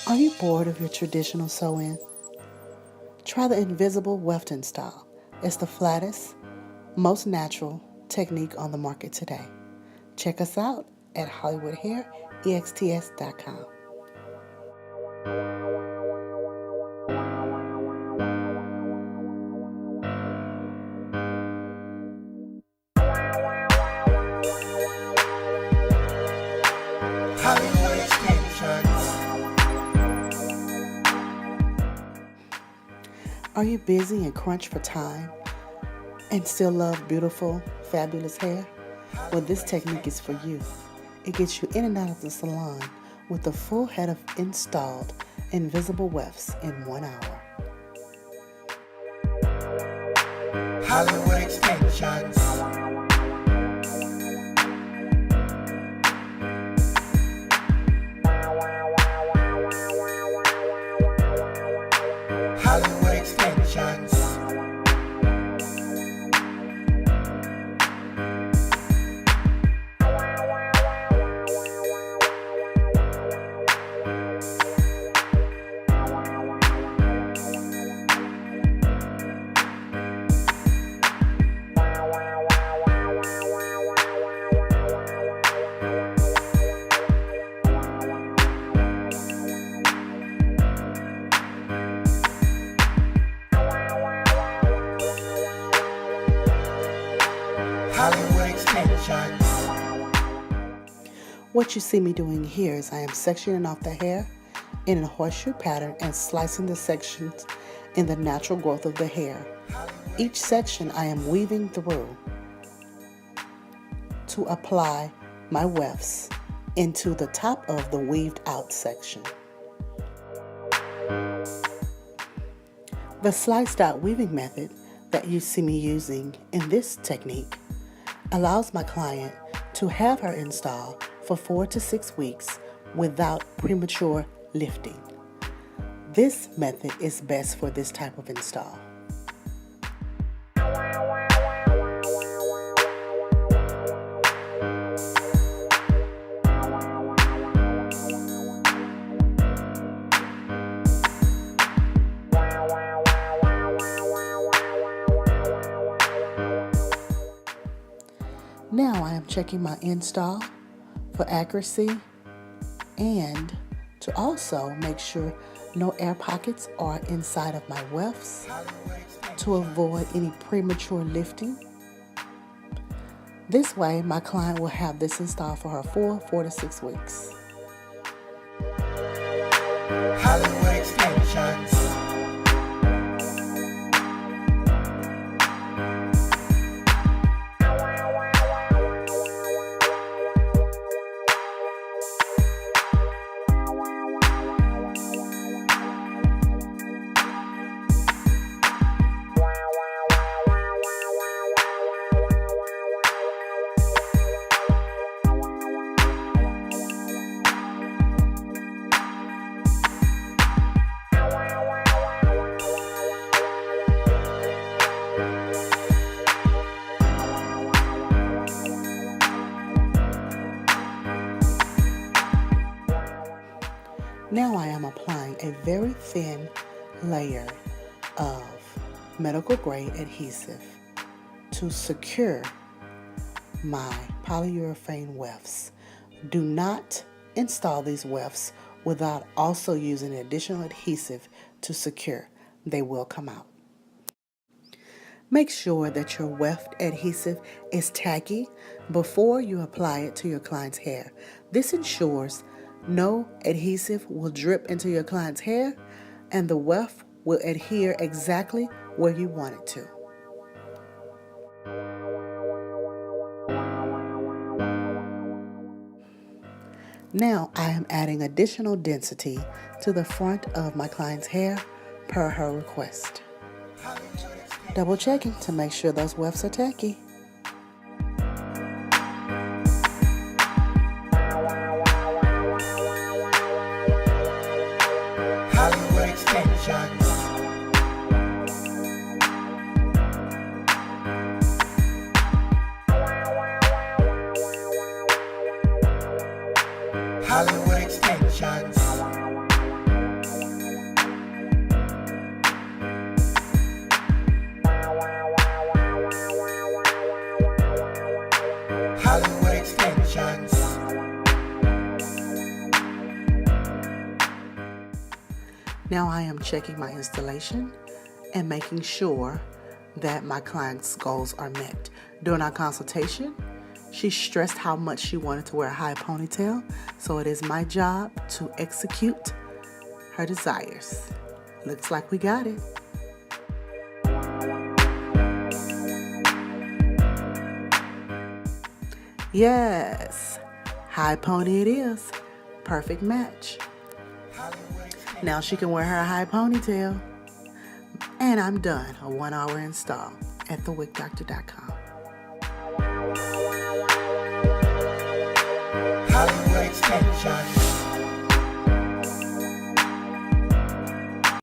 Are you bored of your traditional sew-in? Try the invisible Weft style. It's the flattest, most natural technique on the market today. Check us out at HollywoodHairEXTS.com. Hollywood extensions. Are you busy and crunched for time and still love beautiful, fabulous hair? Well, this technique is for you. It gets you in and out of the salon with a full head of installed invisible wefts in 1 hour. Hollywood extensions. Hollywood extensions. Hollywood extensions. What you see me doing here is I am sectioning off the hair in a horseshoe pattern and slicing the sections in the natural growth of the hair. Each section I am weaving through to apply my wefts into the top of the weaved out section. The sliced out weaving method that you see me using in this technique allows my client to have her install for 4 to 6 weeks without premature lifting. This method is best for this type of install. Now I am checking my install for accuracy and to also make sure no air pockets are inside of my wefts to avoid any premature lifting. This way my client will have this installed for her 4 to 6 weeks. Hollywood extensions. Now I am applying a very thin layer of medical grade adhesive to secure my polyurethane wefts. Do not install these wefts without also using additional adhesive to secure. They will come out. Make sure that your weft adhesive is tacky before you apply it to your client's hair. This ensures no adhesive will drip into your client's hair and the weft will adhere exactly where you want it to. Now I am adding additional density to the front of my client's hair per her request. Double checking to make sure those wefts are tacky. Hollywood extensions. Hollywood extensions. Now I am checking my installation and making sure that my client's goals are met. During our consultation, she stressed how much she wanted to wear a high ponytail, so it is my job to execute her desires. Looks like we got it. Yes, high pony it is. Perfect match. Now she can wear her high ponytail. And I'm done. A 1-hour install at thewickdoctor.com. Hollywood extensions.